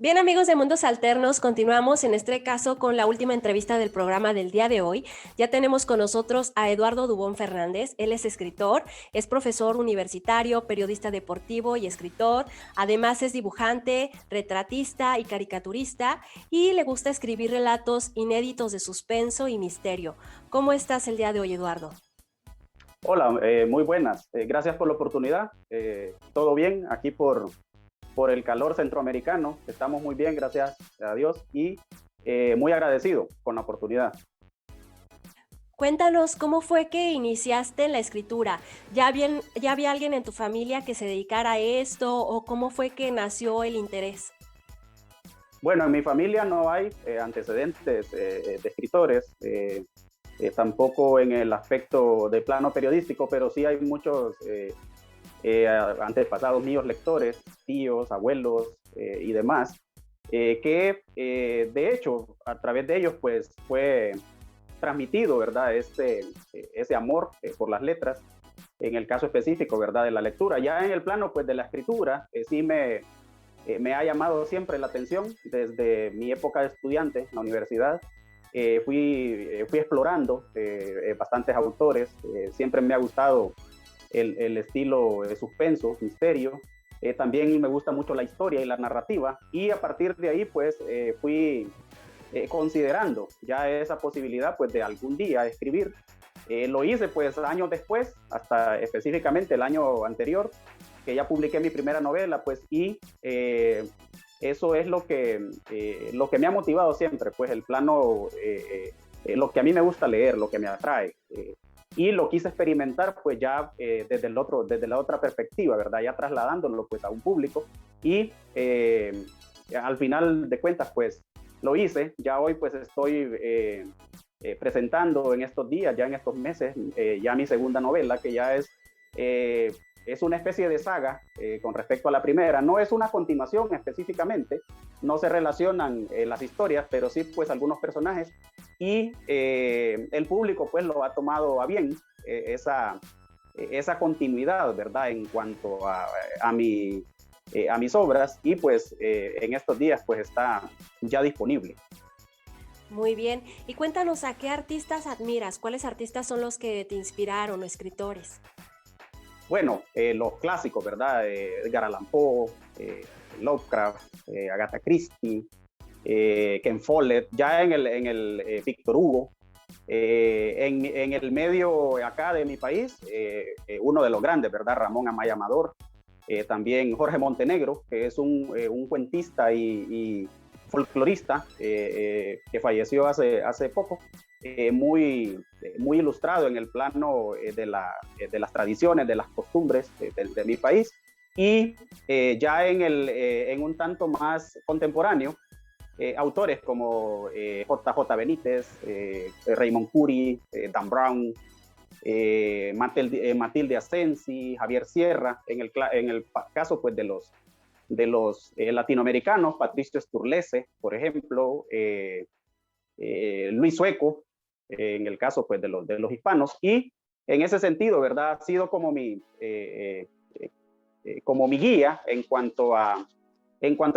Bien, amigos de Mundos Alternos, continuamos en este caso con la última entrevista del programa del día de hoy. Ya tenemos con nosotros a Eduardo Dubón Fernández. Él es escritor, es profesor universitario, periodista deportivo y escritor. Además es dibujante, retratista y caricaturista y le gusta escribir relatos inéditos de suspenso y misterio. ¿Cómo estás el día de hoy, Eduardo? Hola, muy buenas. Gracias por la oportunidad. ¿Todo bien? Aquí por el calor centroamericano. Estamos muy bien, gracias a Dios, y muy agradecido con la oportunidad. Cuéntanos cómo fue que iniciaste en la escritura. ¿Ya había alguien en tu familia que se dedicara a esto o cómo fue que nació el interés? Bueno, en mi familia no hay antecedentes de escritores, tampoco en el aspecto de plano periodístico, pero sí hay muchos antepasados míos lectores, tíos, abuelos y demás, que de hecho a través de ellos pues fue transmitido, ¿verdad? Ese amor por las letras, en el caso específico, ¿verdad? De la lectura. Ya en el plano pues de la escritura, sí me ha llamado siempre la atención desde mi época de estudiante en la universidad. Fui explorando bastantes autores, siempre me ha gustado el estilo de suspenso, misterio. También me gusta mucho la historia y la narrativa, y a partir de ahí pues fui considerando ya esa posibilidad pues de algún día escribir. Lo hice pues años después, hasta específicamente el año anterior, que ya publiqué mi primera novela, pues, y eso es lo que me ha motivado siempre, pues el plano, lo que a mí me gusta leer, lo que me atrae. Y lo quise experimentar pues ya desde la otra perspectiva, ¿verdad? Ya trasladándolo pues a un público, y al final de cuentas pues lo hice. Ya hoy pues estoy presentando en estos días, ya en estos meses, ya mi segunda novela, que ya es una especie de saga con respecto a la primera. No es una continuación específicamente, no se relacionan las historias, pero sí pues algunos personajes, y el público pues lo ha tomado a bien esa continuidad, ¿verdad? En cuanto a mis obras, y pues en estos días pues está ya disponible. Muy bien. Y cuéntanos a qué artistas admiras, cuáles artistas son los que te inspiraron o escritores. Bueno, los clásicos, ¿verdad? Edgar Allan Poe, Lovecraft, Agatha Christie, Ken Follett, ya en el Víctor Hugo. En el medio acá de mi país, uno de los grandes, ¿verdad? Ramón Amaya Amador. También Jorge Montenegro, que es un cuentista y folclorista que falleció hace poco, muy ilustrado en el plano de las tradiciones, de las costumbres de mi país. Y ya en un tanto más contemporáneo, autores como J.J. Benítez, Raymond Cury, Dan Brown, Matilde Asensi, Javier Sierra, en el caso pues de los latinoamericanos, Patricio Sturlese, por ejemplo, Luis Sueco, en el caso pues de los hispanos. Y en ese sentido, ¿verdad? Ha sido como mi guía en cuanto a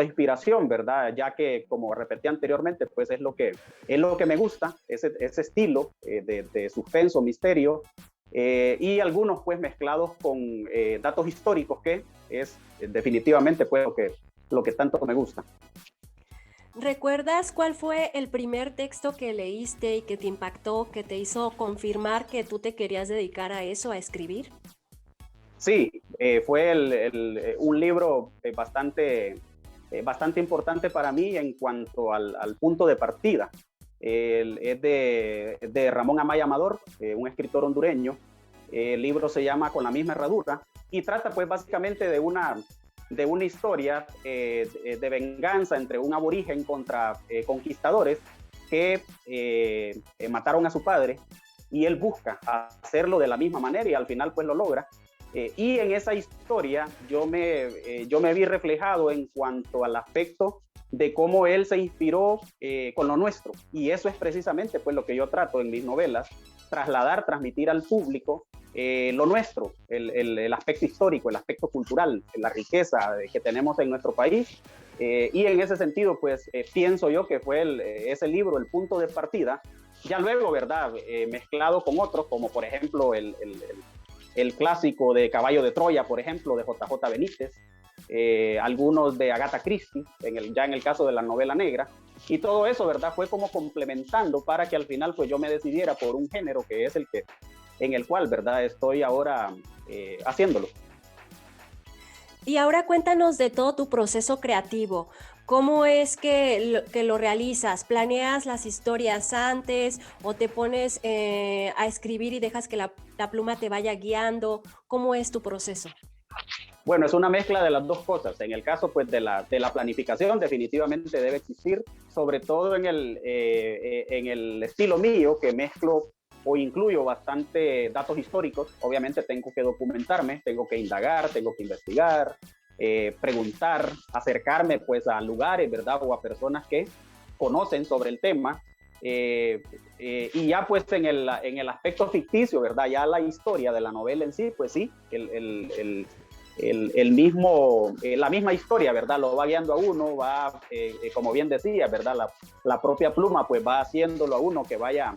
inspiración, ¿verdad? Ya que, como repetí anteriormente, pues es lo que me gusta, ese estilo de suspenso, misterio, y algunos pues mezclados con datos históricos, que es definitivamente pues lo que tanto me gusta. ¿Recuerdas cuál fue el primer texto que leíste y que te impactó, que te hizo confirmar que tú te querías dedicar a eso, a escribir? Sí, fue un libro bastante importante para mí en cuanto al punto de partida. Es de Ramón Amaya Amador, un escritor hondureño. El libro se llama Con la misma herradura, y trata pues básicamente de una historia de venganza entre un aborigen contra conquistadores que mataron a su padre, y él busca hacerlo de la misma manera y al final pues lo logra. Y en esa historia yo me vi reflejado en cuanto al aspecto de cómo él se inspiró con lo nuestro. Y eso es precisamente pues lo que yo trato en mis novelas, transmitir al público lo nuestro, el aspecto histórico, el aspecto cultural, la riqueza que tenemos en nuestro país. Y en ese sentido, pues pienso yo que fue ese libro el punto de partida. Ya luego, ¿verdad? Mezclado con otros, como por ejemplo el clásico de Caballo de Troya, por ejemplo, de J.J. Benítez, algunos de Agatha Christie, ya en el caso de la novela negra, y todo eso, ¿verdad? Fue como complementando para que al final pues yo me decidiera por un género que es en el cual, ¿verdad? Estoy ahora haciéndolo. Y ahora cuéntanos de todo tu proceso creativo. ¿Cómo es que lo realizas? ¿Planeas las historias antes o te pones a escribir y dejas que la pluma te vaya guiando? ¿Cómo es tu proceso? Bueno, es una mezcla de las dos cosas. En el caso pues, de la planificación, definitivamente debe existir, sobre todo en el estilo mío, que mezclo o incluyo bastante datos históricos. Obviamente tengo que documentarme, tengo que indagar, tengo que investigar, preguntar, acercarme pues a lugares, ¿verdad? O a personas que conocen sobre el tema. Y ya pues en el aspecto ficticio, ¿verdad? Ya la historia de la novela en sí, pues sí, la misma historia, ¿verdad? Lo va guiando a uno, va, como bien decía, ¿verdad? La propia pluma pues va haciéndolo a uno que vaya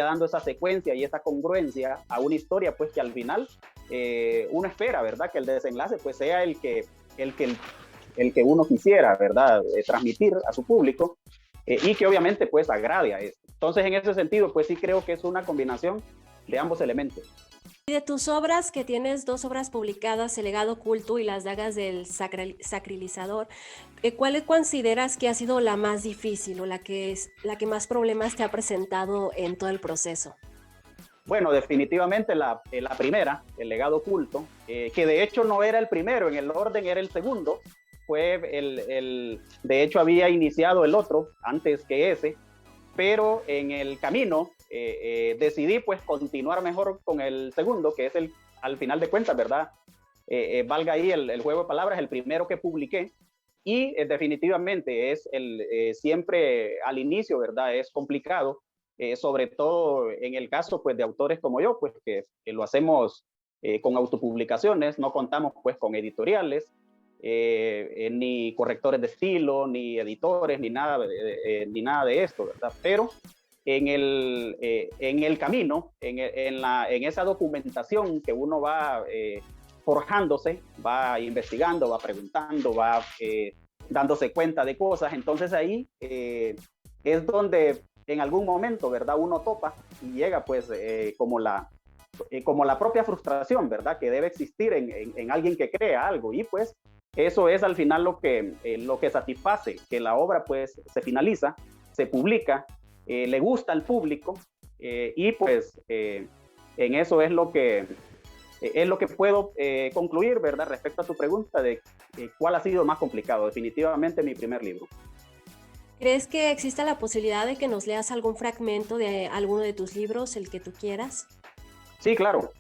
dando esa secuencia y esa congruencia a una historia pues que al final uno espera, ¿verdad? Que el desenlace pues sea el que uno quisiera, ¿verdad? Transmitir a su público y que obviamente pues agrade a esto. Entonces en ese sentido pues sí creo que es una combinación de ambos elementos. Y de tus obras, que tienes 2 obras publicadas, El legado oculto y Las dagas del sacralizador, ¿cuál consideras que ha sido la más difícil o la que más problemas te ha presentado en todo el proceso? Bueno, definitivamente la primera, El legado oculto, que de hecho no era el primero, en el orden era el segundo, de hecho había iniciado el otro antes que ese, pero en el camino decidí pues continuar mejor con el segundo, que es al final de cuentas, ¿verdad? Valga ahí el juego de palabras, el primero que publiqué, y definitivamente es siempre al inicio, ¿verdad? Es complicado, sobre todo en el caso pues de autores como yo, pues que lo hacemos con autopublicaciones, no contamos pues con editoriales, ni correctores de estilo, ni editores, ni nada de esto, ¿verdad? Pero en el camino, en esa documentación que uno va forjándose, va investigando, va preguntando, va dándose cuenta de cosas, entonces ahí es donde en algún momento, ¿verdad? Uno topa y llega pues como la propia frustración, ¿verdad? Que debe existir en alguien que crea algo y pues eso es al final lo que satisface, que la obra pues se finaliza, se publica, le gusta al público y pues en eso es lo que puedo concluir, ¿verdad? Respecto a tu pregunta de cuál ha sido más complicado. Definitivamente mi primer libro. ¿Crees que exista la posibilidad de que nos leas algún fragmento de alguno de tus libros, el que tú quieras? Sí, claro.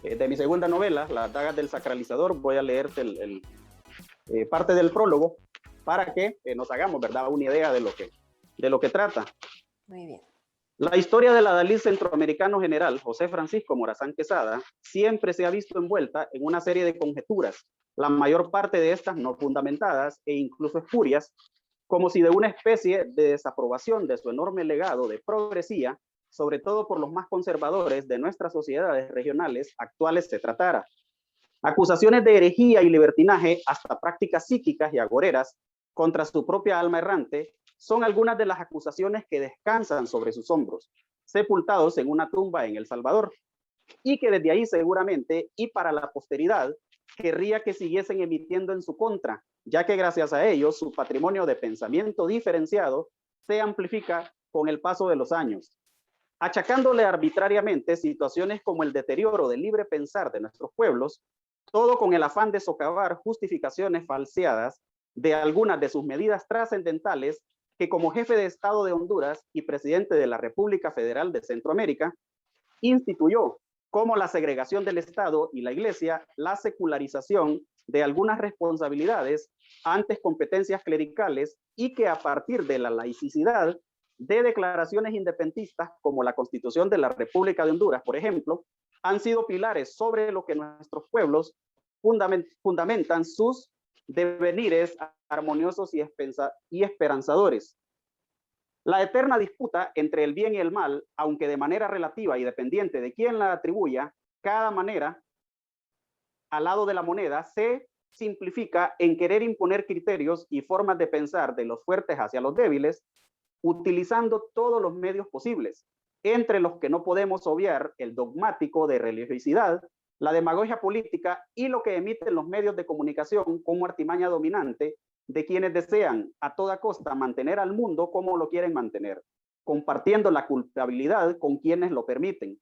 De mi segunda novela, Las dagas del sacralizador, voy a leerte parte del prólogo para que nos hagamos, ¿verdad?, una idea de lo que trata. Muy bien. La historia del adalid centroamericano general José Francisco Morazán Quesada siempre se ha visto envuelta en una serie de conjeturas, la mayor parte de estas no fundamentadas e incluso espurias, como si de una especie de desaprobación de su enorme legado de progresía, sobre todo por los más conservadores de nuestras sociedades regionales actuales se tratara. Acusaciones de herejía y libertinaje, hasta prácticas psíquicas y agoreras contra su propia alma errante, son algunas de las acusaciones que descansan sobre sus hombros, sepultados en una tumba en El Salvador, y que desde ahí seguramente y para la posteridad querría que siguiesen emitiendo en su contra, ya que gracias a ellos su patrimonio de pensamiento diferenciado se amplifica con el paso de los años, achacándole arbitrariamente situaciones como el deterioro del libre pensar de nuestros pueblos, todo con el afán de socavar justificaciones falseadas de algunas de sus medidas trascendentales que como jefe de Estado de Honduras y presidente de la República Federal de Centroamérica, instituyó, como la segregación del Estado y la Iglesia, la secularización de algunas responsabilidades antes competencias clericales y que a partir de la laicidad de declaraciones independentistas como la Constitución de la República de Honduras, por ejemplo, han sido pilares sobre lo que nuestros pueblos fundamentan sus devenires armoniosos y esperanzadores. La eterna disputa entre el bien y el mal, aunque de manera relativa y dependiente de quién la atribuya, cada manera al lado de la moneda se simplifica en querer imponer criterios y formas de pensar de los fuertes hacia los débiles, utilizando todos los medios posibles, entre los que no podemos obviar el dogmático de religiosidad, la demagogia política y lo que emiten los medios de comunicación como artimaña dominante de quienes desean a toda costa mantener al mundo como lo quieren mantener, compartiendo la culpabilidad con quienes lo permiten.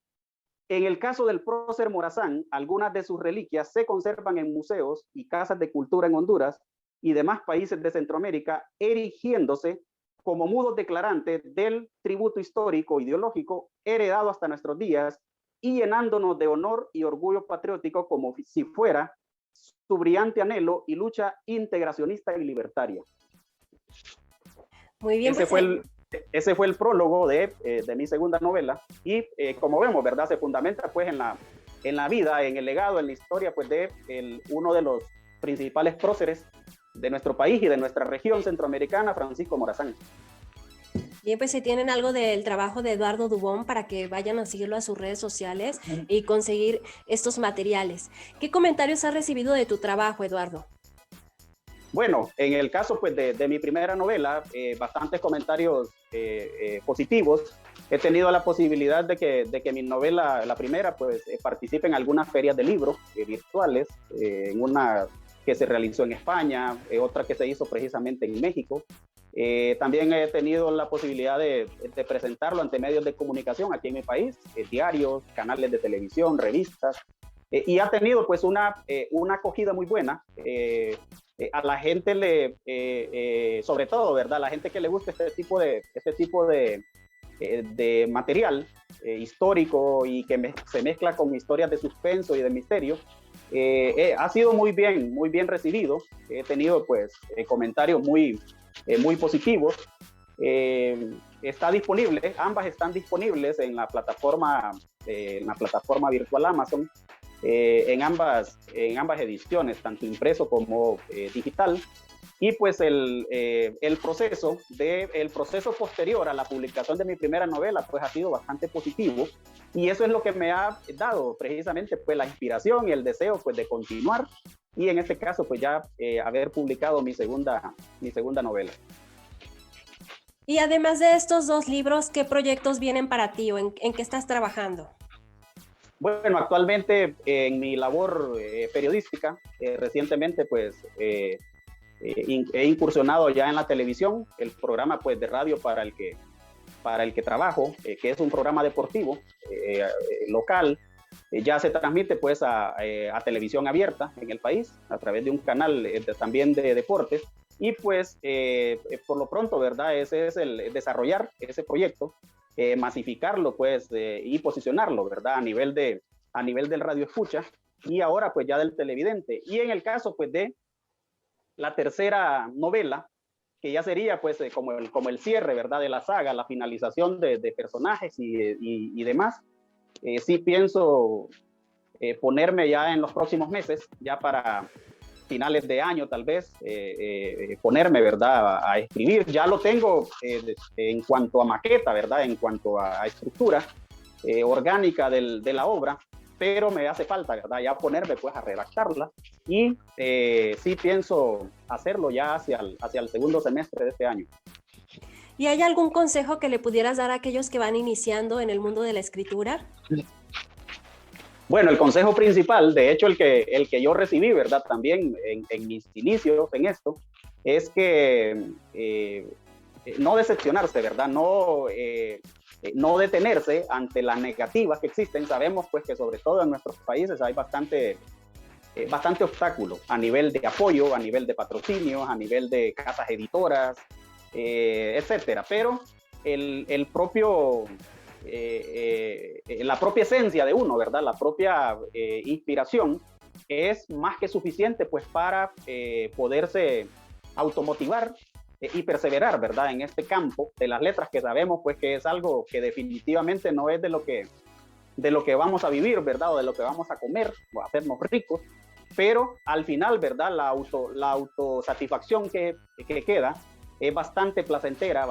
En el caso del prócer Morazán, algunas de sus reliquias se conservan en museos y casas de cultura en Honduras y demás países de Centroamérica, erigiéndose como mudos declarantes del tributo histórico ideológico heredado hasta nuestros días y llenándonos de honor y orgullo patriótico como si fuera su brillante anhelo y lucha integracionista y libertaria. Muy bien. Ese fue el prólogo de mi segunda novela y como vemos, ¿verdad? Se fundamenta pues en la vida, en el legado, en la historia pues de uno de los principales próceres de nuestro país y de nuestra región centroamericana, Francisco Morazán. Bien, pues si tienen algo del trabajo de Eduardo Dubón para que vayan a seguirlo a sus redes sociales y conseguir estos materiales. ¿Qué comentarios has recibido de tu trabajo, Eduardo? Bueno, en el caso pues de mi primera novela, bastantes comentarios positivos. He tenido la posibilidad de que mi novela, la primera, pues participe en algunas ferias de libros virtuales, en una que se realizó en España, otra que se hizo precisamente en México. También he tenido la posibilidad de presentarlo ante medios de comunicación aquí en mi país, diarios, canales de televisión, revistas, y ha tenido pues una acogida muy buena. A la gente sobre todo, ¿verdad? A la gente que le gusta este tipo de material histórico y que se mezcla con historias de suspenso y de misterio, ha sido muy bien recibido. He tenido pues comentarios muy positivos. Está disponible, ambas están disponibles en la plataforma virtual Amazon, en ambas ediciones, tanto impreso como digital. Y pues el proceso posterior a la publicación de mi primera novela pues ha sido bastante positivo, y eso es lo que me ha dado precisamente pues la inspiración y el deseo pues de continuar, y en este caso pues ya haber publicado mi segunda novela. Y además de estos dos libros, ¿qué proyectos vienen para ti o en qué estás trabajando? Bueno, actualmente en mi labor periodística, recientemente pues he incursionado ya en la televisión, el programa pues de radio para el que trabajo, que es un programa deportivo local. Ya se transmite pues a televisión abierta en el país a través de un canal también de deportes, y pues por lo pronto, ¿verdad? Ese es el desarrollar ese proyecto, masificarlo pues y posicionarlo, ¿verdad? A nivel del radio escucha y ahora pues ya del televidente. Y en el caso pues de la tercera novela, que ya sería pues como el cierre, ¿verdad? De la saga, la finalización de personajes y demás. Sí pienso ponerme ya en los próximos meses, ya para finales de año tal vez, ponerme, ¿verdad? A escribir. Ya lo tengo en cuanto a maqueta, ¿verdad? En cuanto a estructura orgánica de la obra, pero me hace falta, ¿verdad? Ya ponerme pues a redactarla, y sí pienso hacerlo ya hacia el segundo semestre de este año. ¿Y hay algún consejo que le pudieras dar a aquellos que van iniciando en el mundo de la escritura? Bueno, el consejo principal, de hecho el que yo recibí, ¿verdad? También en mis inicios en esto, es que no decepcionarse, ¿verdad? No detenerse ante las negativas que existen. Sabemos pues que sobre todo en nuestros países hay bastante obstáculo a nivel de apoyo, a nivel de patrocinios, a nivel de casas editoras, etcétera. Pero la propia esencia de uno, ¿verdad? La propia inspiración es más que suficiente pues para poderse automotivar y perseverar, ¿verdad? En este campo de las letras, que sabemos pues que es algo que definitivamente no es de lo que vamos a vivir, ¿verdad? O de lo que vamos a comer o a hacernos ricos, pero al final, ¿verdad? La autosatisfacción que queda es bastante placentera,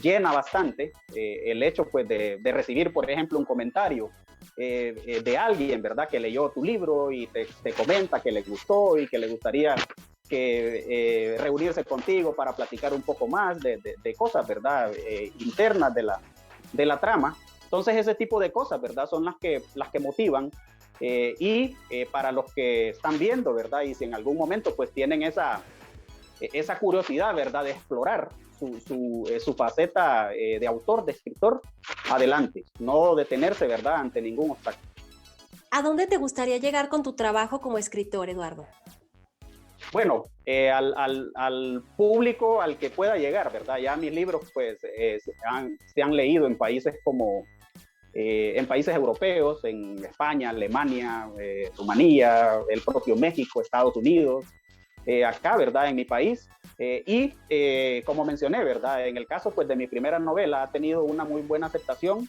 llena bastante. El hecho pues de recibir, por ejemplo, un comentario de alguien, ¿verdad? Que leyó tu libro y te comenta que le gustó y que le gustaría reunirse contigo para platicar un poco más de cosas, ¿verdad? Internas de la trama. Entonces ese tipo de cosas, ¿verdad? Son las que motivan y para los que están viendo, ¿verdad? Y si en algún momento pues tienen esa curiosidad, ¿verdad? De explorar su faceta de autor, de escritor, adelante. No detenerse, ¿verdad? Ante ningún obstáculo. ¿A dónde te gustaría llegar con tu trabajo como escritor, Eduardo? Bueno, al público al que pueda llegar, ¿verdad? Ya mis libros pues se han leído en países como en países europeos, en España, Alemania, Rumanía, el propio México, Estados Unidos, acá, ¿verdad? En mi país. Y como mencioné, ¿verdad? En el caso pues de mi primera novela ha tenido una muy buena aceptación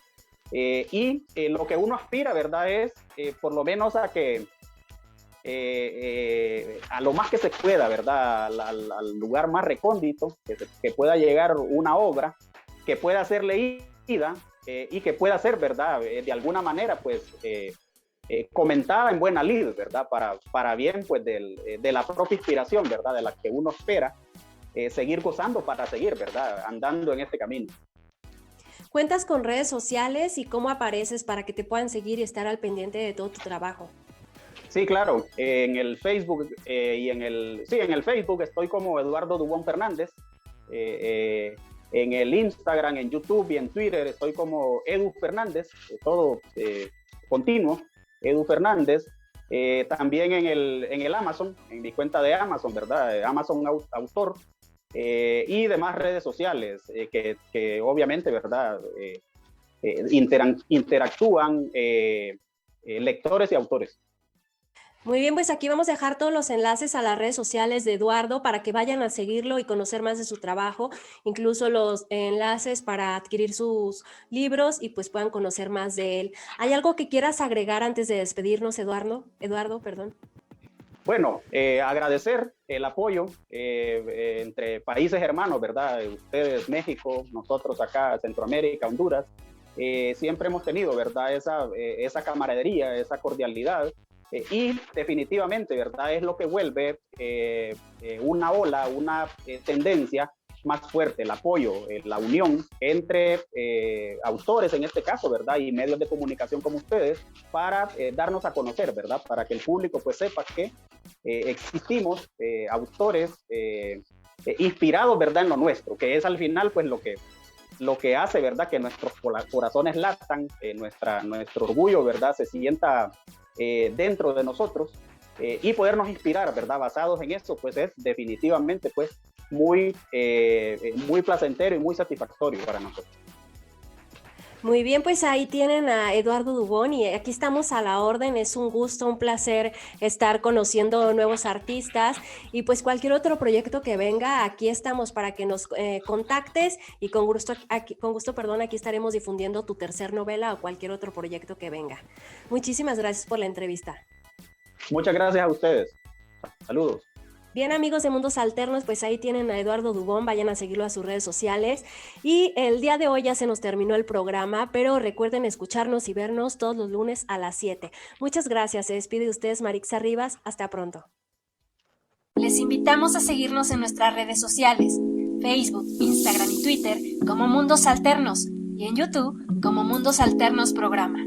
y lo que uno aspira, ¿verdad? Es por lo menos a que a lo más que se pueda, ¿verdad? Al lugar más recóndito, que pueda llegar una obra, que pueda ser leída y que pueda ser, ¿verdad? De alguna manera, pues, comentada en buena lid, ¿verdad? Para bien, pues, de la propia inspiración, ¿verdad? De la que uno espera seguir gozando para seguir, ¿verdad? Andando en este camino. ¿Cuentas con redes sociales y cómo apareces para que te puedan seguir y estar al pendiente de todo tu trabajo? Sí, claro, en el Facebook y en el Facebook estoy como Eduardo Dubón Fernández, en el Instagram, en YouTube y en Twitter estoy como Edu Fernández, todo continuo, Edu Fernández, también en el Amazon, en mi cuenta de Amazon, ¿verdad? Amazon Autor, y demás redes sociales que obviamente, ¿verdad? Interactúan lectores y autores. Muy bien, pues aquí vamos a dejar todos los enlaces a las redes sociales de Eduardo para que vayan a seguirlo y conocer más de su trabajo, incluso los enlaces para adquirir sus libros y pues puedan conocer más de él. ¿Hay algo que quieras agregar antes de despedirnos, Eduardo? Perdón. Bueno, agradecer el apoyo entre países hermanos, ¿verdad? Ustedes, México, nosotros acá, Centroamérica, Honduras. Siempre hemos tenido, ¿verdad? Esa camaradería, esa cordialidad. Y definitivamente, ¿verdad? Es lo que vuelve una ola, una tendencia más fuerte, el apoyo, la unión entre autores en este caso, ¿verdad? Y medios de comunicación como ustedes para darnos a conocer, ¿verdad? Para que el público pues sepa que existimos autores inspirados, ¿verdad? En lo nuestro, que es al final pues lo que hace, ¿verdad? Que nuestros corazones latan, nuestro orgullo, ¿verdad? Se sienta dentro de nosotros y podernos inspirar, ¿verdad? Basados en esto, pues es definitivamente pues muy placentero y muy satisfactorio para nosotros. Muy bien, pues ahí tienen a Eduardo Dubón y aquí estamos a la orden. Es un gusto, un placer estar conociendo nuevos artistas y pues cualquier otro proyecto que venga, aquí estamos para que nos contactes y con gusto, aquí estaremos difundiendo tu tercer novela o cualquier otro proyecto que venga. Muchísimas gracias por la entrevista. Muchas gracias a ustedes. Saludos. Bien, amigos de Mundos Alternos, pues ahí tienen a Eduardo Dubón, vayan a seguirlo a sus redes sociales. Y el día de hoy ya se nos terminó el programa, pero recuerden escucharnos y vernos todos los lunes a las 7. Muchas gracias, se despide de ustedes Marixa Rivas, hasta pronto. Les invitamos a seguirnos en nuestras redes sociales, Facebook, Instagram y Twitter como Mundos Alternos y en YouTube como Mundos Alternos Programa.